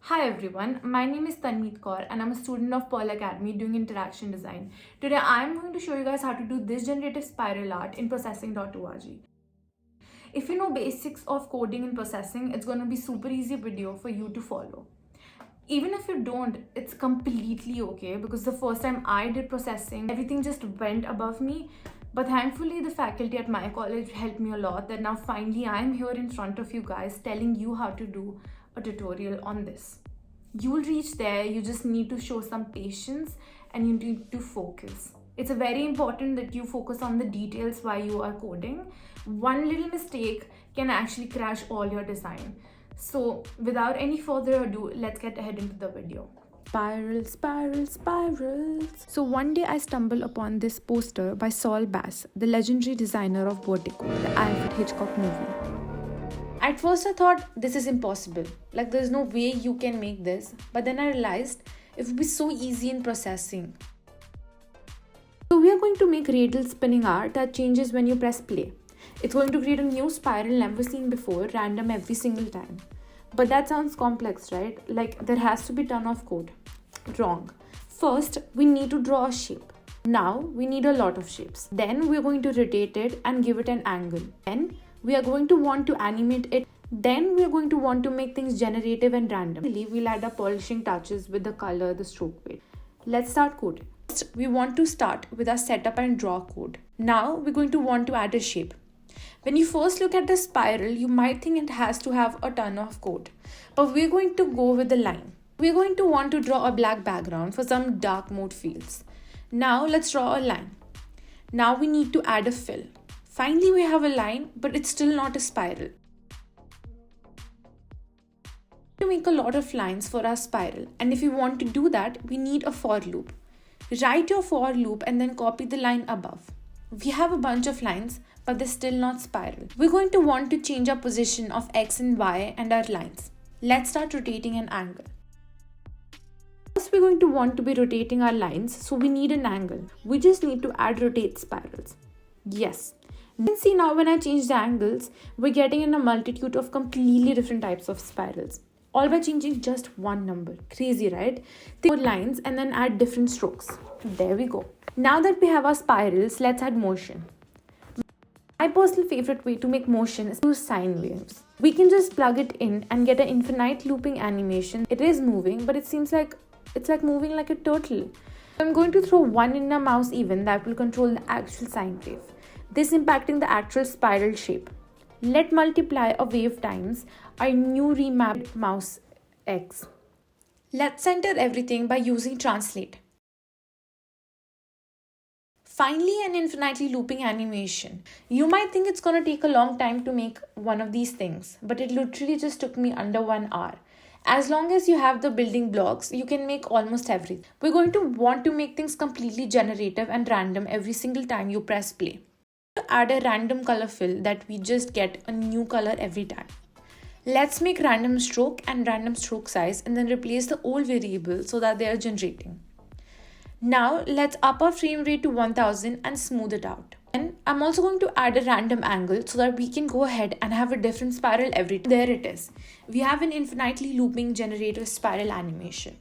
Hi everyone, my name is Tanmeet Kaur and I'm a student of Pearl Academy doing interaction design. Today I'm going to show you guys how to do this generative spiral art in processing.org. If you know basics of coding and processing, it's going to be super easy video for you to follow. Even if you don't, it's completely okay because the first time I did processing, everything just went above me. But thankfully, the faculty at my college helped me a lot that now finally I'm here in front of you guys telling you how to do a tutorial on this. You'll reach there, you just need to show some patience and you need to focus. It's very important that you focus on the details while you are coding. One little mistake can actually crash all your design. So without any further ado, let's get ahead into the video. Spirals, spirals, spirals. So one day I stumbled upon this poster by Saul Bass, the legendary designer of Vertigo, the Alfred Hitchcock movie. At first I thought this is impossible, like there's no way you can make this, but then I realized it would be so easy in processing. So we are going to make radial spinning art that changes when you press play. It's going to create a new spiral never seen before, random every single time. But that sounds complex, right? Like there has to be a ton of code. Wrong. First, we need to draw a shape. Now, we need a lot of shapes. Then we're going to rotate it and give it an angle. Then we are going to want to animate it. Then we're going to want to make things generative and random. We'll add our polishing touches with the color, the stroke weight. Let's start coding. First, we want to start with our setup and draw code. Now, we're going to want to add a shape. When you first look at the spiral, you might think it has to have a ton of code. But we're going to go with the line. We're going to want to draw a black background for some dark mode fields. Now let's draw a line. Now we need to add a fill. Finally we have a line, but it's still not a spiral. To make a lot of lines for our spiral, and if you want to do that, we need a for loop. Write your for loop and then copy the line above. We have a bunch of lines, but they're still not spiral. We're going to want to change our position of X and Y and our lines. Let's start rotating an angle. First, we're going to want to be rotating our lines, so we need an angle. We just need to add rotate spirals. Yes. You can see now when I change the angles, we're getting in a multitude of completely different types of spirals. All by changing just one number. Crazy, right? Take lines and then add different strokes. There we go. Now that we have our spirals, let's add motion. My personal favorite way to make motion is to use sine waves. We can just plug it in and get an infinite looping animation. It is moving, but it seems like it's like moving like a turtle. I'm going to throw one in a mouse even that will control the actual sine wave. This impacting the actual spiral shape. Let multiply a wave times our new remapped mouse X. Let's center everything by using translate. Finally, an infinitely looping animation. You might think it's going to take a long time to make one of these things, but it literally just took me under 1 hour. As long as you have the building blocks, you can make almost everything. We're going to want to make things completely generative and random every single time you press play. Add a random color fill that we just get a new color every time. Let's make random stroke and random stroke size and then replace the old variable so that they are generating. Now let's up our frame rate to 1000 and smooth it out. And I'm also going to add a random angle so that we can go ahead and have a different spiral every time. There it is. We have an infinitely looping generative spiral animation.